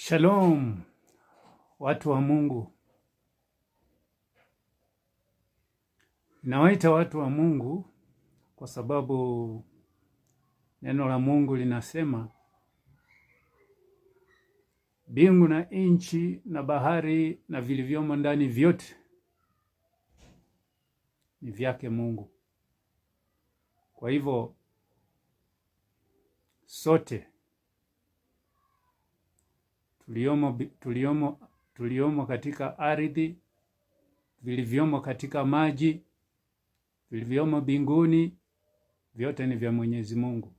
Shalom, watu wa Mungu. Nawaita watu wa Mungu kwa sababu neno la Mungu linasema mbingu na nchi na bahari na vilivyomo ndani vyote ni vyake Mungu. Kwa hivyo sote tuliomo katika ardhi, vilivyomo katika maji, vilivyomo mbinguni, vyote ni vya Mwenyezi Mungu.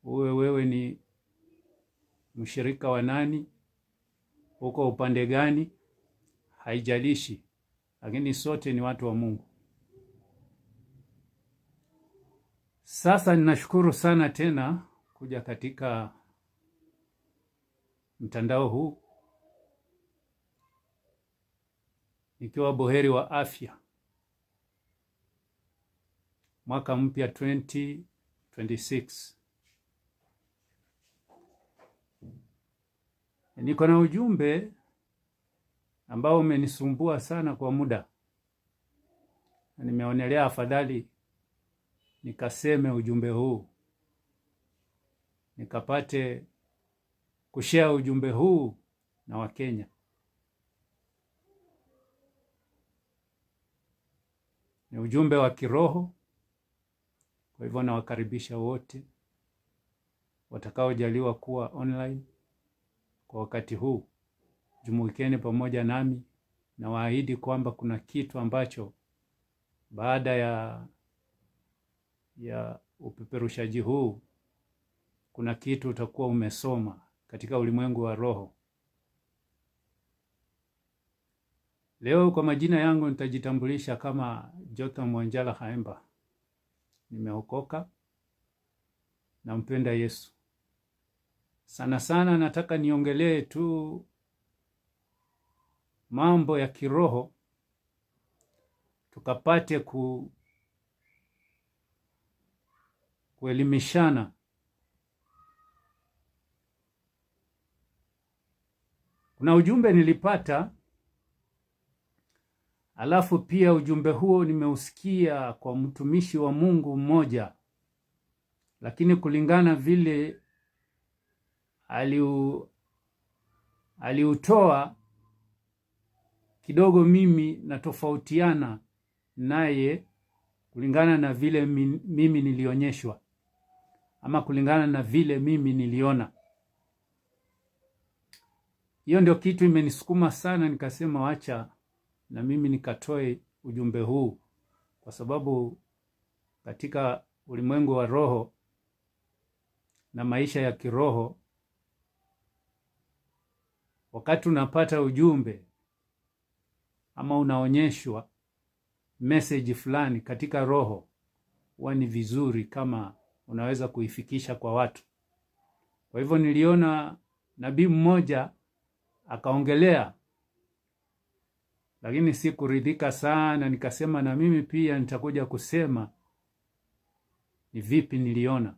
Wewe ni mshirika wa nani, uko upande gani, haijalishi, lakini sote ni watu wa Mungu. Sasa ninashukuru sana tena kuja katika mtandao huu nikiwa boheri wa afya. Mwaka mpya 2026. Niko na ujumbe ambao umenisumbua sana kwa muda. Nimeonelea afadhali nikaseme ujumbe huu, nikapate kushare ujumbe huu na Wakenya. Ni ujumbe wa kiroho, kwa hivyo nawakaribisha wote watakaojaliwa kuwa online kwa wakati huu. Jumuikeni pamoja nami, na waahidi kwamba kuna kitu ambacho baada ya upeperushaji huu, kuna kitu utakuwa umesoma katika ulimwengu wa roho. Leo kwa majina yangu nitajitambulisha kama Jotham Wanjala Haemba. Nimeokoka, nampenda Yesu. Sana sana nataka niongelee tu mambo ya kiroho, tukapate kuelimishana. Kuna ujumbe nilipata, alafu pia ujumbe huo nimeusikia kwa mtumishi wa Mungu mmoja, lakini kulingana vile aliutoa kidogo, mimi natofautiana naye kulingana na vile mimi nilionyeshwa, ama kulingana na vile mimi niliona. Hiyo ndio kitu imenisukuma sana, nikasema wacha na mimi nikatoe ujumbe huu, kwa sababu katika ulimwengu wa roho na maisha ya kiroho, wakati unapata ujumbe ama unaonyeshwa message fulani katika roho, huwa ni vizuri kama unaweza kuifikisha kwa watu. Kwa hivyo niliona nabii mmoja akaongelea, lakini sikuridhika sana, nikasema na mimi pia nitakuja kusema ni vipi niliona.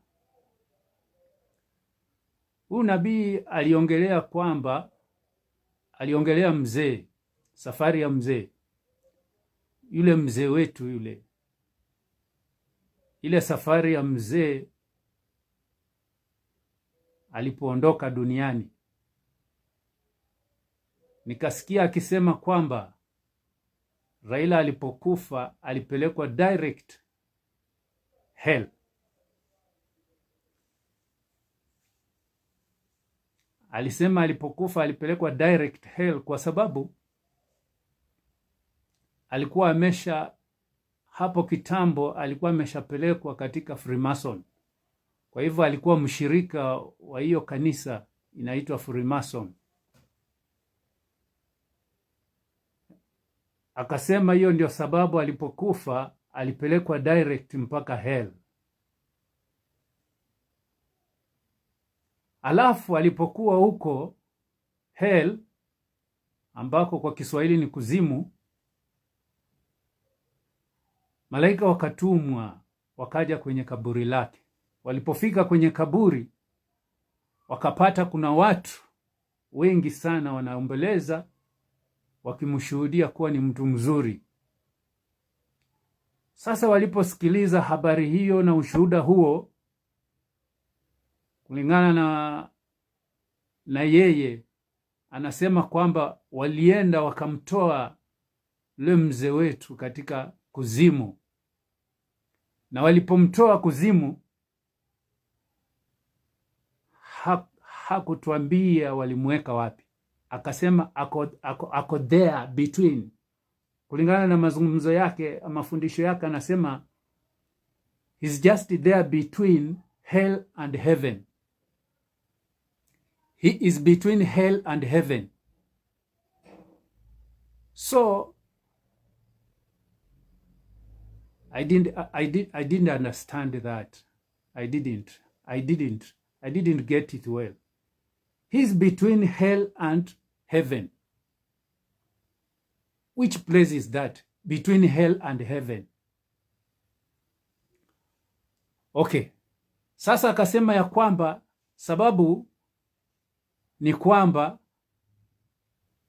Huyu nabii aliongelea mzee, safari ya mzee, yule mzee wetu yule, ile safari ya mzee alipoondoka duniani. Nikasikia akisema kwamba Raila alipokufa alipelekwa direct hell. Alisema alipokufa alipelekwa direct hell kwa sababu alikuwa hapo kitambo alikuwa ameshapelekwa katika Freemason. Kwa hivyo alikuwa mshirika wa hiyo kanisa inaitwa Freemason. Akasema hiyo ndio sababu alipokufa alipelekwa direct mpaka hell. Alafu alipokuwa huko hell, ambako kwa Kiswahili ni kuzimu, malaika wakatumwa wakaja kwenye kaburi lake. Walipofika kwenye kaburi, wakapata kuna watu wengi sana wanaombeleza wakimshuhudia kuwa ni mtu mzuri. Sasa waliposikiliza habari hiyo na ushuhuda huo, kulingana na yeye anasema kwamba walienda wakamtoa yule mzee wetu katika kuzimu, na walipomtoa kuzimu hakutuambia walimweka wapi. Akasema ako there between. Kulingana na mazungumzo yake, mafundisho yake, anasema he's just there between hell and heaven. He is between hell and heaven. So I didn't understand that. I didn't get it well. He's between hell and heaven. Which place is that? Between hell and heaven. Okay. Sasa akasema ya kwamba sababu ni kwamba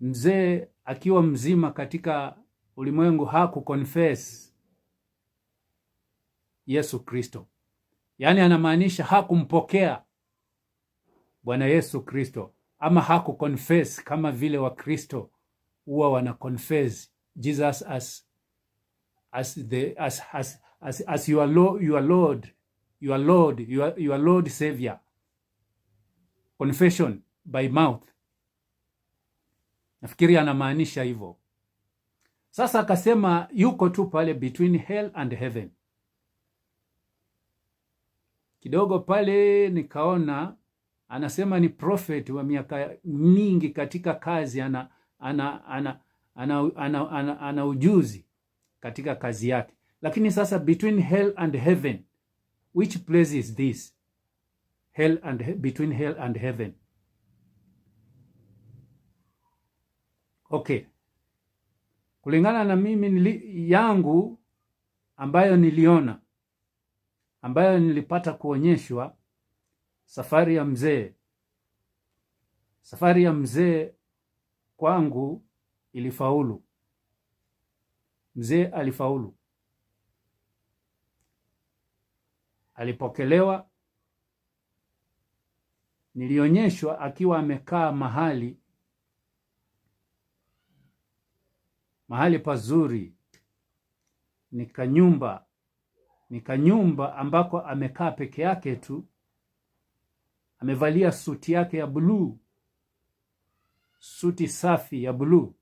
mzee akiwa mzima katika ulimwengu hakuconfess Yesu Kristo. Yaani anamaanisha hakumpokea Bwana Yesu Kristo, ama hakuconfess kama vile wa Kristo huwa wana confess Jesus as your Lord Savior. Confession by mouth. Nafikiri anamaanisha hivyo. Sasa akasema yuko tu pale between hell and heaven. Kidogo pale nikaona anasema ni prophet wa miaka mingi katika kazi, ana ujuzi katika kazi yake. Lakini sasa between hell and heaven, which place is this? Between hell and heaven. Okay. Kulingana na mimi yangu ambayo niliona, ambayo nilipata kuonyeshwa, safari ya mzee kwangu ilifaulu. Mzee alifaulu. Alipokelewa. Nilionyeshwa akiwa amekaa mahali pazuri, nikanyumba ambako amekaa peke yake tu. Amevalia suti yake ya bluu, suti safi ya bluu.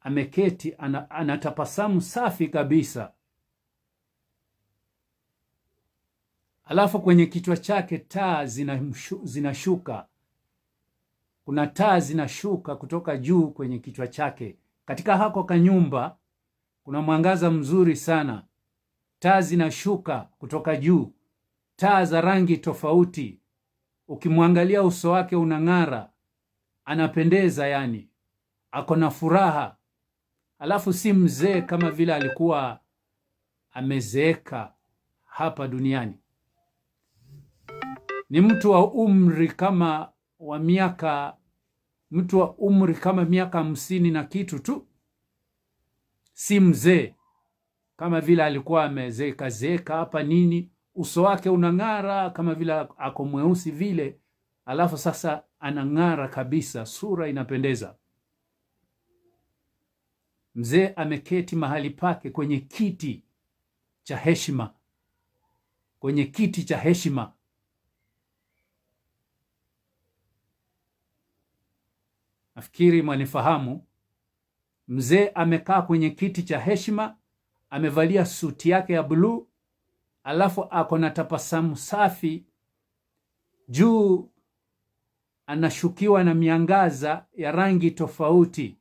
Ameketi, anatabasamu safi kabisa. Alafu kwenye kichwa chake taa zinashuka. Kuna taa zinashuka kutoka juu kwenye kichwa chake. Katika hako kanyumba kuna mwangaza mzuri sana. Taa zinashuka kutoka juu. Taa za rangi tofauti. Ukimwangalia uso wake unang'ara. Anapendeza yani. Ako na furaha. Alafu si mzee kama vile alikuwa amezeeka hapa duniani. Ni mtu wa umri kama miaka 50 na kitu tu. Si mzee kama vile alikuwa amezeeka hapa nini. Uso wake unang'ara kama vile ako mweusi vile. Alafu sasa anang'ara kabisa, sura inapendeza. Mzee ameketi mahali pake kwenye kiti cha heshima. Kwenye kiti cha heshima. Nafikiri mwanifahamu. Mzee amekaa kwenye kiti cha heshima, amevalia suti yake ya bluu, alafu ako na tabasamu safi. Juu anashukiwa na miangaza ya rangi tofauti.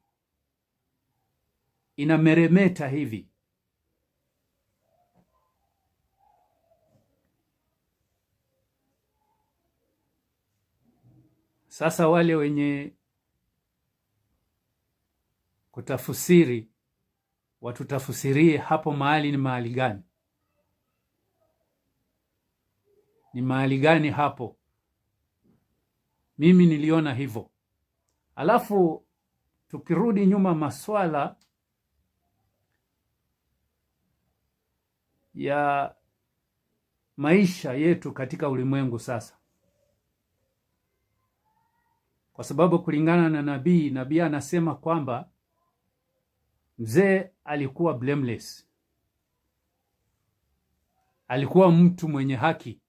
Inameremeta hivi. Sasa wale wenye kutafsiri watutafsirie hapo mahali ni mahali gani? Ni mahali gani hapo? Mimi niliona hivyo. Alafu tukirudi nyuma, maswala ya maisha yetu katika ulimwengu sasa, kwa sababu kulingana na nabii anasema kwamba mzee alikuwa blameless, alikuwa mtu mwenye haki.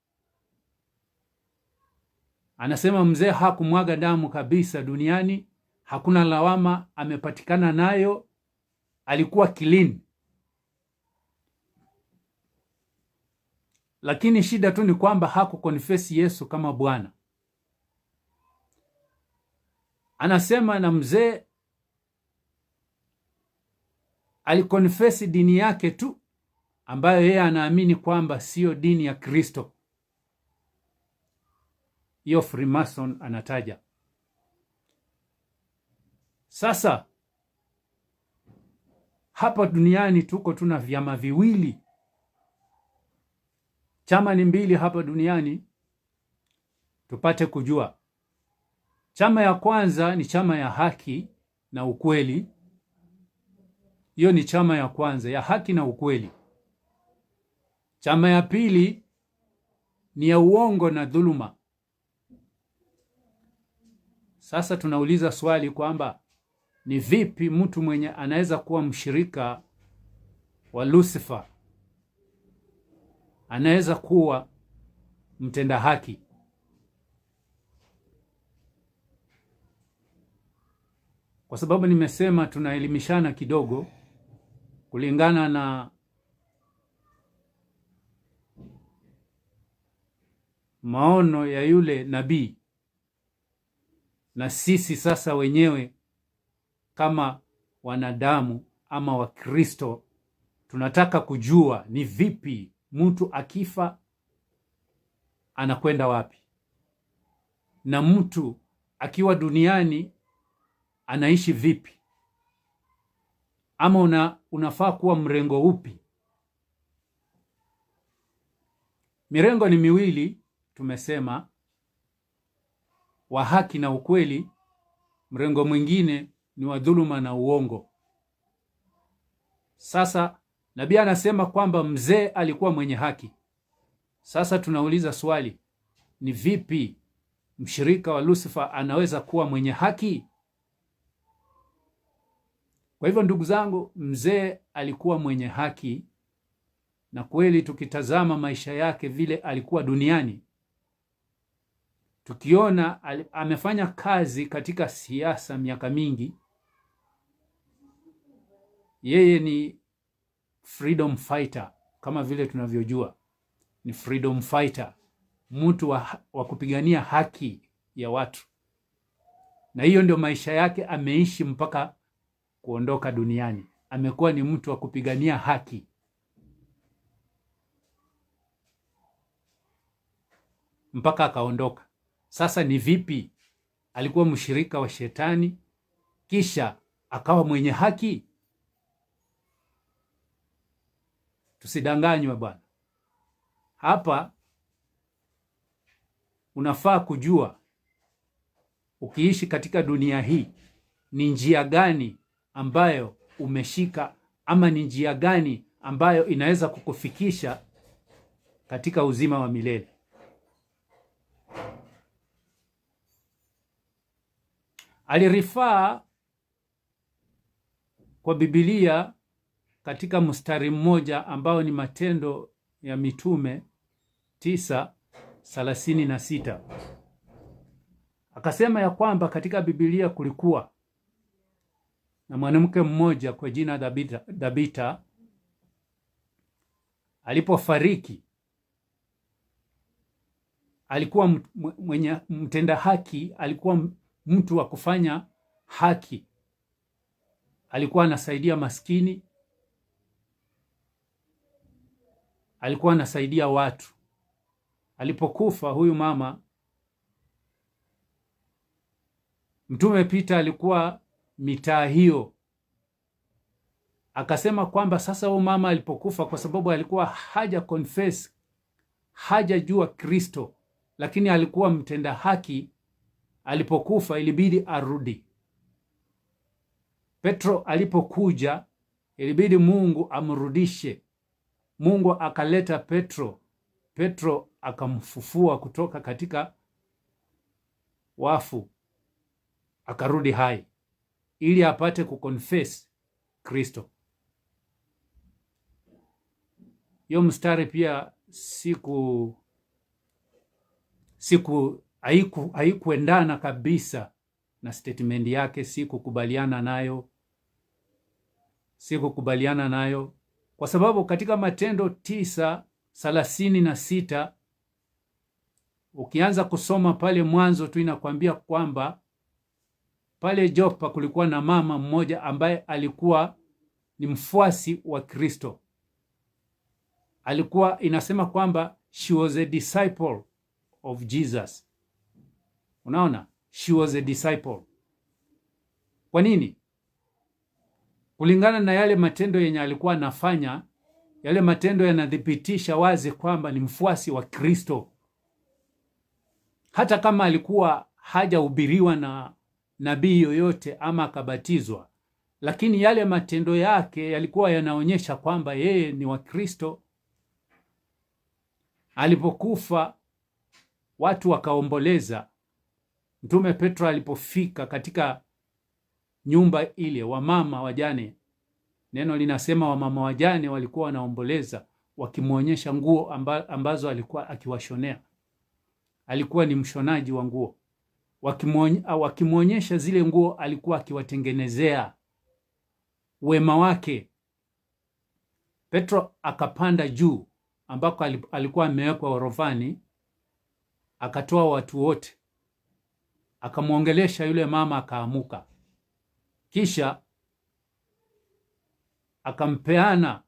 Anasema mzee hakumwaga damu kabisa duniani, hakuna lawama amepatikana nayo, alikuwa clean. Lakini shida tu ni kwamba hakukonfess Yesu kama Bwana. Anasema na mzee alikonfess dini yake tu, ambayo yeye anaamini kwamba sio dini ya Kristo. Hiyo Freemason anataja. Sasa hapa duniani tuna vyama viwili. Chama ni mbili hapa duniani, tupate kujua. Chama ya kwanza ni chama ya haki na ukweli. Hiyo ni chama ya kwanza ya haki na ukweli. Chama ya pili ni ya uongo na dhuluma. Sasa tunauliza swali kwamba ni vipi mtu mwenye anaweza kuwa mshirika wa Lucifer anaweza kuwa mtenda haki? Kwa sababu nimesema tunaelimishana kidogo kulingana na maono ya yule nabii, na sisi sasa wenyewe kama wanadamu ama Wakristo tunataka kujua ni vipi mtu akifa anakwenda wapi, na mtu akiwa duniani anaishi vipi, ama unafaa kuwa mrengo upi? Mirengo ni miwili tumesema, wa haki na ukweli. Mrengo mwingine ni wa dhuluma na uongo. Sasa nabii anasema kwamba mzee alikuwa mwenye haki. Sasa tunauliza swali, ni vipi mshirika wa Lucifer anaweza kuwa mwenye haki? Kwa hivyo ndugu zangu, mzee alikuwa mwenye haki, na kweli tukitazama maisha yake vile alikuwa duniani, tukiona amefanya kazi katika siasa miaka mingi. Yeye ni freedom fighter, kama vile tunavyojua ni freedom fighter, mtu wa kupigania haki ya watu, na hiyo ndio maisha yake ameishi mpaka kuondoka duniani. Amekuwa ni mtu wa kupigania haki. Mpaka akaondoka. Sasa ni vipi alikuwa mshirika wa shetani kisha akawa mwenye haki? Tusidanganywe bwana. Hapa unafaa kujua, ukiishi katika dunia hii, ni njia gani ambayo umeshika, ama ni njia gani ambayo inaweza kukufikisha katika uzima wa milele. Alirifaa kwa Biblia katika mstari mmoja ambao ni Matendo ya Mitume 9:36. Akasema ya kwamba katika Biblia kulikuwa na mwanamke mmoja kwa jina Dhabita. Alipofariki alikuwa mwenye mtenda haki, alikuwa mtu wa kufanya haki, alikuwa anasaidia maskini, alikuwa anasaidia watu. Alipokufa huyu mama, Mtume Peter alikuwa mitaa hiyo, akasema kwamba sasa huyu mama alipokufa, kwa sababu alikuwa haja confess, hajajua Kristo, lakini alikuwa mtenda haki, alipokufa ilibidi arudi. Petro alipokuja ilibidi Mungu amrudishe. Mungu akaleta Petro. Petro akamfufua kutoka katika wafu, akarudi hai ili apate kuconfess Kristo. Hiyo mstari pia haikuendana kabisa na statement yake, sikukubaliana nayo kwa sababu katika Matendo 9:36 ukianza kusoma pale mwanzo tu inakwambia kwamba pale Jopa kulikuwa na mama mmoja ambaye alikuwa ni mfuasi wa Kristo. Inasema kwamba she was a disciple of Jesus. Unaona? She was a disciple. Kwa nini? Kulingana na yale matendo yenye alikuwa anafanya, yale matendo yanadhibitisha wazi kwamba ni mfuasi wa Kristo. Hata kama alikuwa hajahubiriwa na nabii yoyote ama akabatizwa, lakini yale matendo yake yalikuwa yanaonyesha kwamba yeye ni wa Kristo. Alipokufa watu wakaomboleza. Mtume Petro alipofika katika nyumba ile, wamama wajane, neno linasema wamama wajane walikuwa wanaomboleza, wakimwonyesha nguo ambazo alikuwa akiwashonea. Alikuwa ni mshonaji wa nguo. Wakimwonyesha zile nguo alikuwa akiwatengenezea, wema wake. Petro akapanda juu ambako alikuwa amewekwa orofani, akatoa watu wote, akamwongelesha yule mama, akaamuka. Kisha akampeana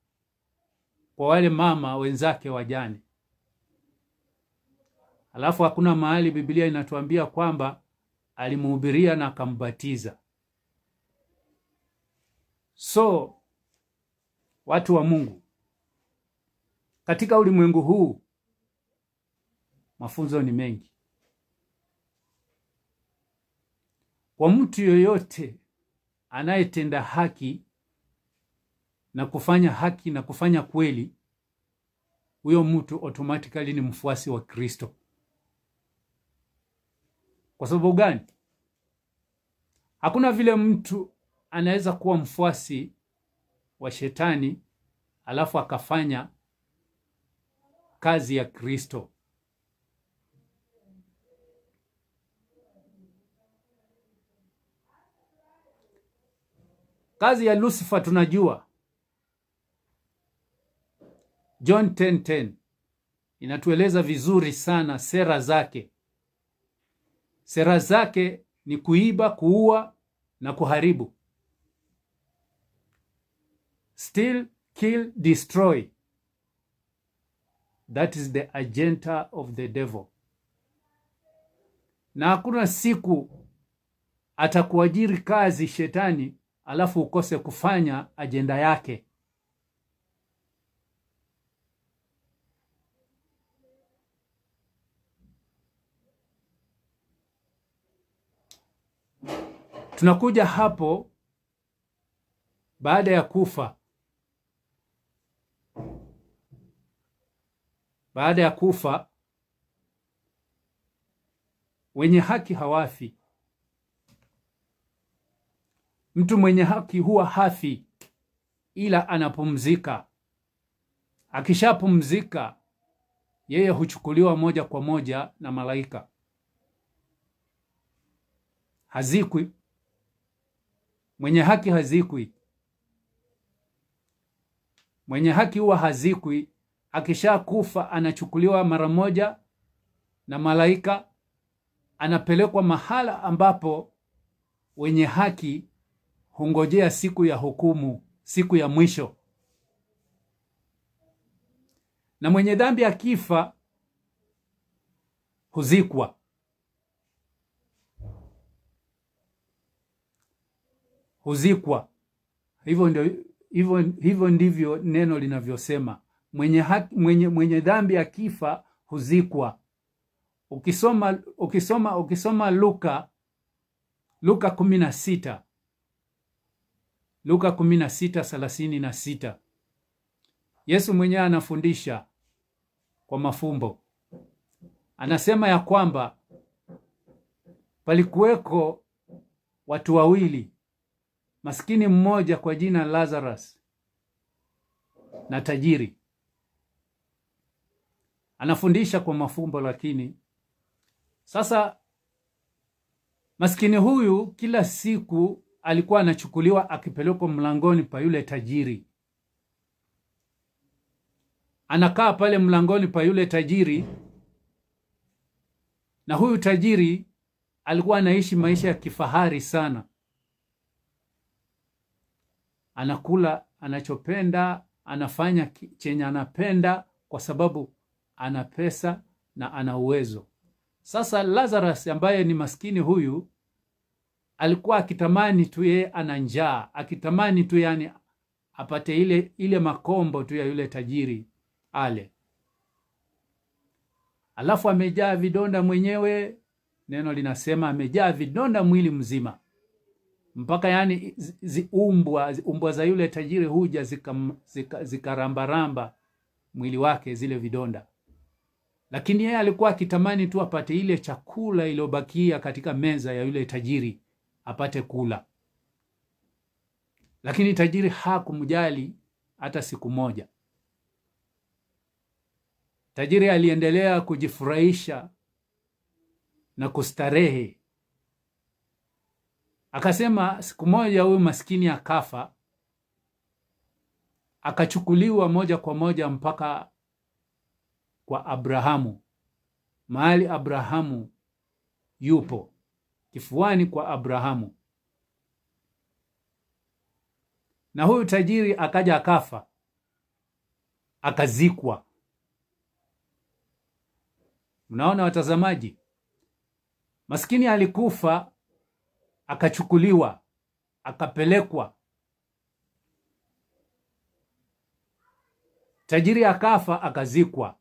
kwa wale mama wenzake wajane. Alafu hakuna mahali Biblia inatuambia kwamba alimhubiria na akambatiza. So watu wa Mungu, katika ulimwengu huu mafunzo ni mengi. Kwa mtu yoyote anayetenda haki na kufanya haki na kufanya kweli, huyo mtu automatically ni mfuasi wa Kristo. Kwa sababu gani? Hakuna vile mtu anaweza kuwa mfuasi wa shetani alafu akafanya kazi ya Kristo. Kazi ya Lucifer tunajua. John 10:10 inatueleza vizuri sana sera zake. Sera zake ni kuiba, kuua na kuharibu. Steal, kill, destroy. That is the agenda of the devil. Na hakuna siku atakuajiri kazi shetani alafu ukose kufanya agenda yake. Tunakuja hapo baada ya kufa. Baada ya kufa, wenye haki hawafi. Mtu mwenye haki huwa hafi, ila anapumzika. Akishapumzika, yeye huchukuliwa moja kwa moja na malaika. Hazikwi. Mwenye haki hazikwi. Mwenye haki huwa hazikwi. Akishakufa anachukuliwa mara moja na malaika, anapelekwa mahala ambapo wenye haki hungojea siku ya hukumu, siku ya mwisho. Na mwenye dhambi akifa huzikwa. Huzikwa. Hivyo ndivyo neno linavyosema. Mwenye dhambi akifa huzikwa. ukisoma Luka 16, Luka 16:36, Yesu mwenyewe anafundisha kwa mafumbo. Anasema ya kwamba palikuweko watu wawili, maskini mmoja kwa jina Lazarus na tajiri. Anafundisha kwa mafumbo, lakini sasa maskini huyu kila siku alikuwa anachukuliwa akipelekwa mlangoni pa yule tajiri. Anakaa pale mlangoni pa yule tajiri, na huyu tajiri alikuwa anaishi maisha ya kifahari sana. Anakula anachopenda, anafanya chenye anapenda kwa sababu ana pesa na ana uwezo. Sasa Lazarus ambaye ni maskini huyu alikuwa akitamani tu, yeye ana njaa, akitamani tu yani apate ile makombo tu ya yule tajiri ale. Alafu amejaa vidonda mwenyewe, neno linasema amejaa vidonda mwili mzima, mpaka yani umbwa za yule tajiri huja zikarambaramba mwili wake zile vidonda. Lakini yeye alikuwa akitamani tu apate ile chakula iliyobakia katika meza ya yule tajiri apate kula. Lakini tajiri hakumjali hata siku moja. Tajiri aliendelea kujifurahisha na kustarehe. Akasema siku moja huyu maskini akafa, akachukuliwa moja kwa moja mpaka kwa Abrahamu, mahali Abrahamu yupo, kifuani kwa Abrahamu. Na huyu tajiri akaja akafa, akazikwa. Mnaona watazamaji, maskini alikufa, akachukuliwa, akapelekwa. Tajiri akafa, akazikwa,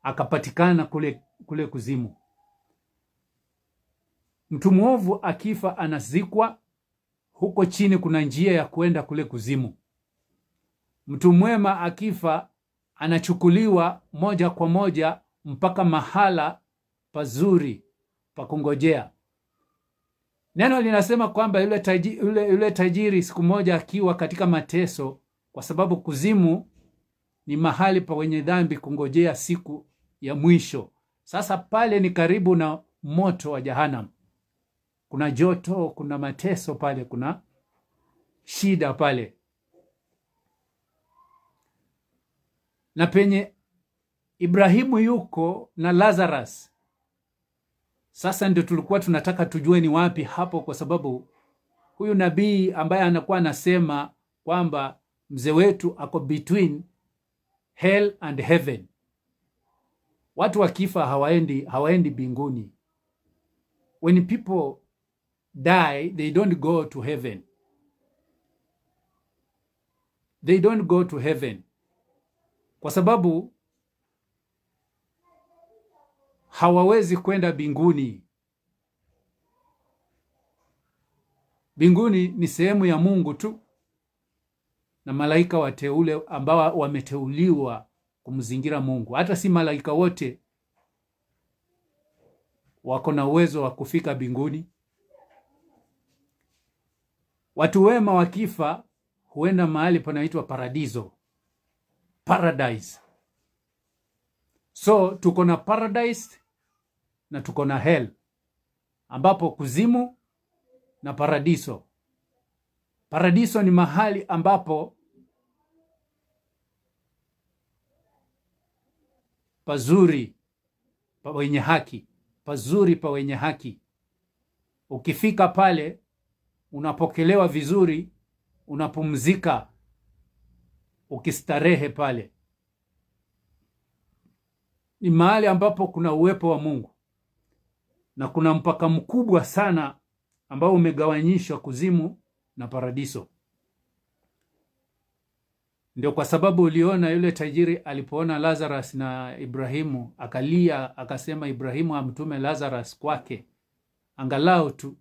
akapatikana kule kuzimu. Mtu mwovu akifa anazikwa, huko chini kuna njia ya kwenda kule kuzimu. Mtu mwema akifa anachukuliwa moja kwa moja mpaka mahala pazuri pa kungojea. Neno linasema kwamba yule tajiri siku moja akiwa katika mateso, kwa sababu kuzimu ni mahali pa wenye dhambi kungojea siku ya mwisho. Sasa pale ni karibu na moto wa Jahannam. Kuna joto, kuna mateso pale, kuna shida pale. Na penye Ibrahimu yuko na Lazarus, sasa ndio tulikuwa tunataka tujue ni wapi hapo, kwa sababu huyu nabii ambaye anakuwa anasema kwamba mzee wetu ako between hell and heaven. Watu wakifa hawaendi binguni. When people die, they don't go to heaven. They don't go to heaven. Kwa sababu hawawezi kwenda binguni. Binguni ni sehemu ya Mungu tu na malaika wateule ambao wameteuliwa kumzingira Mungu. Hata si malaika wote wako na uwezo wa kufika binguni. Watu wema wakifa huenda mahali panaitwa paradiso, paradise. So tuko na paradise na tuko na hell, ambapo kuzimu na paradiso. Paradiso ni mahali ambapo pazuri pa wenye haki, pazuri pa wenye haki. Ukifika pale unapokelewa vizuri, unapumzika ukistarehe pale. Ni mahali ambapo kuna uwepo wa Mungu, na kuna mpaka mkubwa sana ambao umegawanyishwa kuzimu na paradiso. Ndio kwa sababu uliona yule tajiri alipoona Lazarus na Ibrahimu akalia, akasema Ibrahimu amtume Lazarus kwake, angalau tu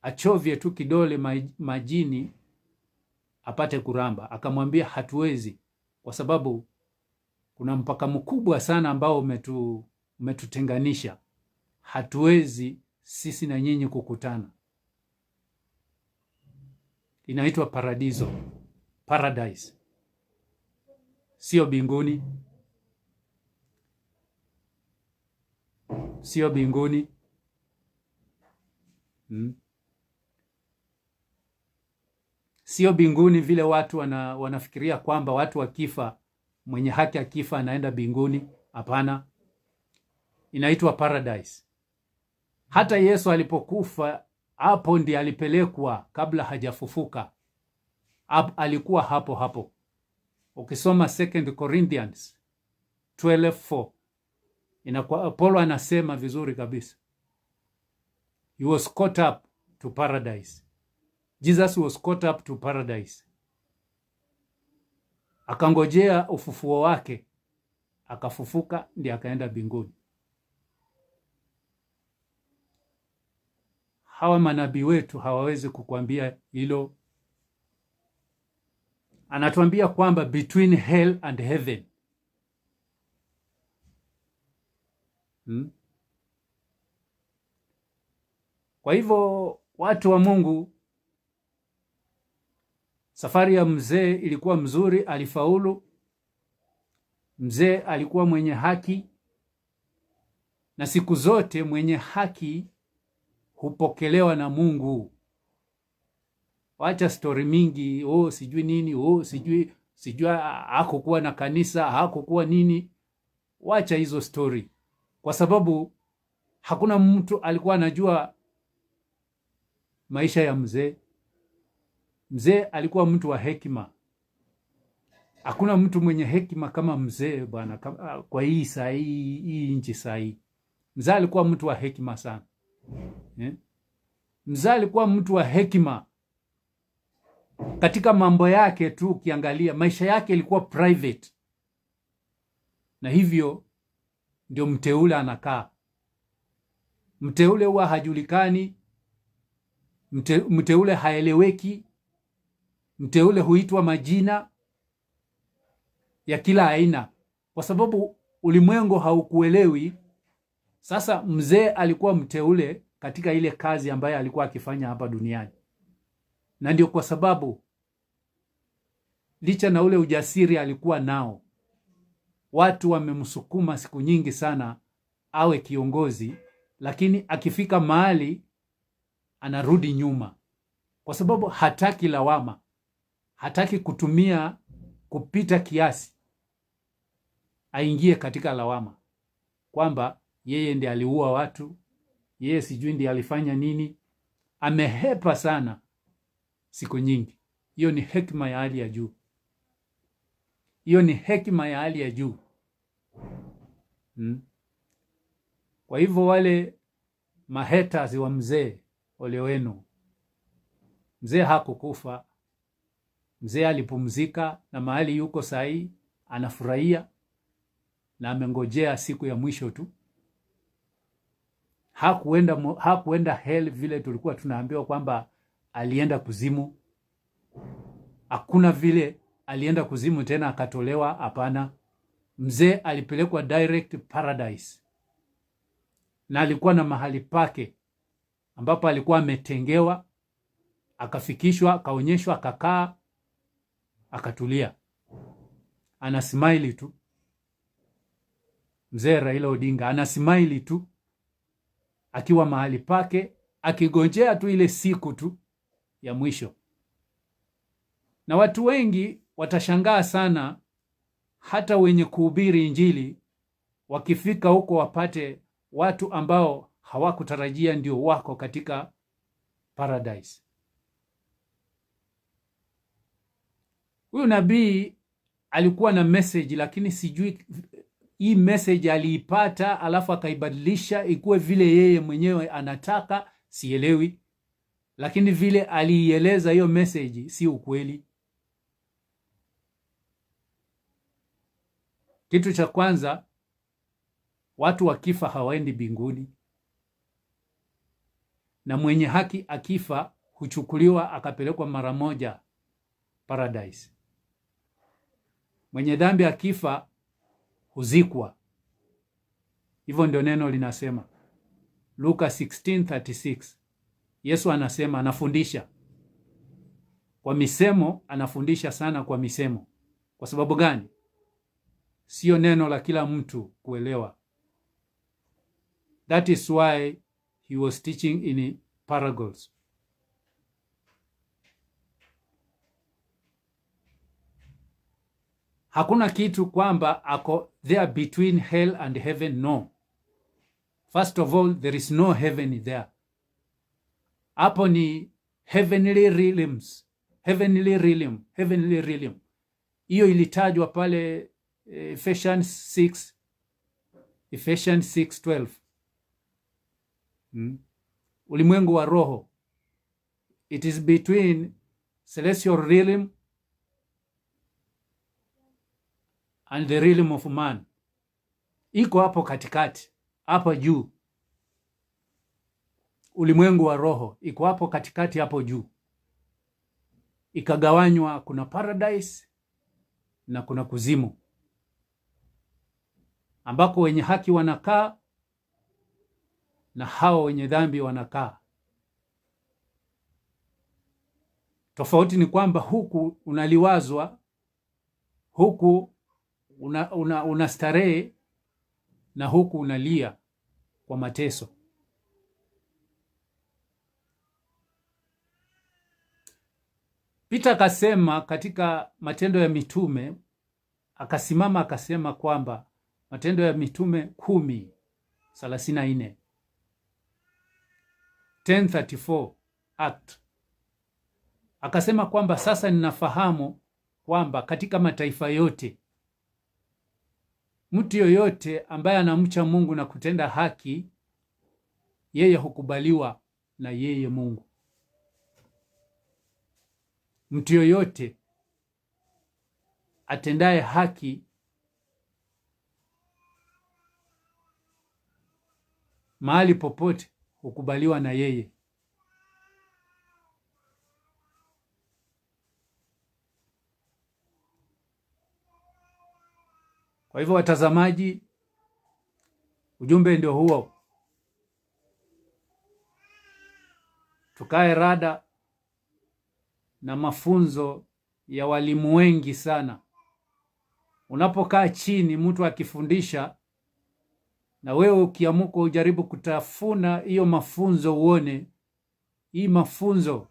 achovye tu kidole majini apate kuramba. Akamwambia hatuwezi, kwa sababu kuna mpaka mkubwa sana ambao umetutenganisha. Hatuwezi sisi na nyinyi kukutana. Inaitwa paradiso, paradise, sio binguni, sio binguni. Sio binguni vile watu wanafikiria kwamba watu wakifa, mwenye haki akifa anaenda binguni. Hapana, inaitwa paradise. Hata Yesu alipokufa, hapo ndiye alipelekwa kabla hajafufuka. Alikuwa hapo hapo. Ukisoma 2 Corinthians 12:4, Paulo anasema vizuri kabisa, he was caught up to paradise. Jesus was caught up to paradise. Akangojea ufufuo wake, akafufuka, ndiye akaenda mbinguni. Hawa manabii wetu hawawezi kukwambia hilo. Anatuambia kwamba between hell and heaven. Kwa hivyo watu wa Mungu, safari ya mzee ilikuwa mzuri, alifaulu. Mzee alikuwa mwenye haki, na siku zote mwenye haki hupokelewa na Mungu. Wacha story mingi, sijui nini, sijui hakukuwa na kanisa, hakukuwa nini. Wacha hizo story, kwa sababu hakuna mtu alikuwa anajua maisha ya mzee. Mzee alikuwa mtu wa hekima. Hakuna mtu mwenye hekima kama mzee bwana, kwa hii saa hii nchi saa hii. Mzee alikuwa mtu wa hekima sana. Mzee alikuwa mtu wa hekima katika mambo yake tu. Ukiangalia maisha yake ilikuwa private, na hivyo ndio mteule anakaa. Mteule huwa hajulikani, mteule haeleweki, mteule huitwa majina ya kila aina, kwa sababu ulimwengu haukuelewi. Sasa mzee alikuwa mteule katika ile kazi ambayo alikuwa akifanya hapa duniani, na ndio kwa sababu licha na ule ujasiri alikuwa nao, watu wamemsukuma siku nyingi sana awe kiongozi, lakini akifika mahali anarudi nyuma, kwa sababu hataki lawama, hataki kutumia kupita kiasi, aingie katika lawama kwamba yeye ndiye aliua watu, yeye sijui ndiye alifanya nini. Amehepa sana siku nyingi. Hiyo ni hekima ya hali ya juu. Hiyo ni hekima ya hali ya juu. Kwa hivyo wale mahaters wa mzee, ole wenu. Mzee hakukufa. Mzee alipumzika, na mahali yuko sahi anafurahia, na amengojea siku ya mwisho tu. Hakuenda hell vile tulikuwa tunaambiwa kwamba alienda kuzimu. Hakuna vile alienda kuzimu tena akatolewa, hapana. Mzee alipelekwa direct paradise, na alikuwa na mahali pake ambapo alikuwa ametengewa, akafikishwa, akaonyeshwa, akakaa, akatulia, anasmile tu. Mzee Raila Odinga anasmile tu akiwa mahali pake, akigojea tu ile siku tu ya mwisho. Na watu wengi watashangaa sana, hata wenye kuhubiri Injili wakifika huko wapate watu ambao hawakutarajia ndio wako katika paradise. Huyu nabii alikuwa na message, lakini sijui hii message aliipata alafu akaibadilisha ikuwe vile yeye mwenyewe anataka, sielewi. Lakini vile aliieleza hiyo message si ukweli. Kitu cha kwanza, watu wakifa hawaendi mbinguni, na mwenye haki akifa huchukuliwa akapelekwa mara moja paradise. Mwenye dhambi akifa huzikwa. Hivyo ndio neno linasema. Luka 16:36. Yesu anasema, anafundisha kwa misemo, anafundisha sana kwa misemo. Kwa sababu gani? Sio neno la kila mtu kuelewa. That is why he was teaching in parables. Hakuna kitu kwamba ako there between hell and heaven, no. First of all, there is no heaven there. Hapo ni heavenly realms. Heavenly realm. Heavenly realm. Hiyo ilitajwa pale Ephesians 6:12. Ulimwengu wa roho. It is between celestial realm and the realm of man. Iko hapo katikati, hapo juu. Ulimwengu wa roho iko hapo katikati, hapo juu. Ikagawanywa, kuna paradise na kuna kuzimu, ambako wenye haki wanakaa na hao wenye dhambi wanakaa. Tofauti ni kwamba huku unaliwazwa, huku unastarehe, na huku unalia kwa mateso. Peter akasema katika Matendo ya Mitume, akasimama akasema kwamba Matendo ya Mitume 10:34, 10:34 Act, akasema kwamba sasa ninafahamu kwamba katika mataifa yote mtu yoyote ambaye anamcha Mungu na kutenda haki, yeye hukubaliwa na yeye Mungu. Mtu yoyote atendaye haki mahali popote hukubaliwa na yeye. Kwa hivyo, watazamaji, ujumbe ndio huo. Tukae rada na mafunzo ya walimu wengi sana. Unapokaa chini mtu akifundisha, na wewe ukiamuka ujaribu kutafuna hiyo mafunzo, uone hii mafunzo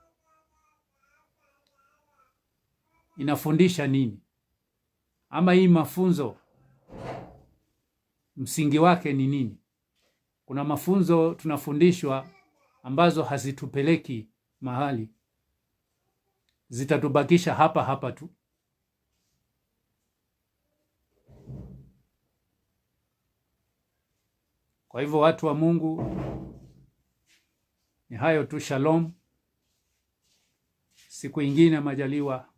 inafundisha nini, ama hii mafunzo msingi wake ni nini. Kuna mafunzo tunafundishwa ambazo hazitupeleki mahali, zitatubakisha hapa hapa tu. Kwa hivyo, watu wa Mungu, ni hayo tu. Shalom. Siku ingine majaliwa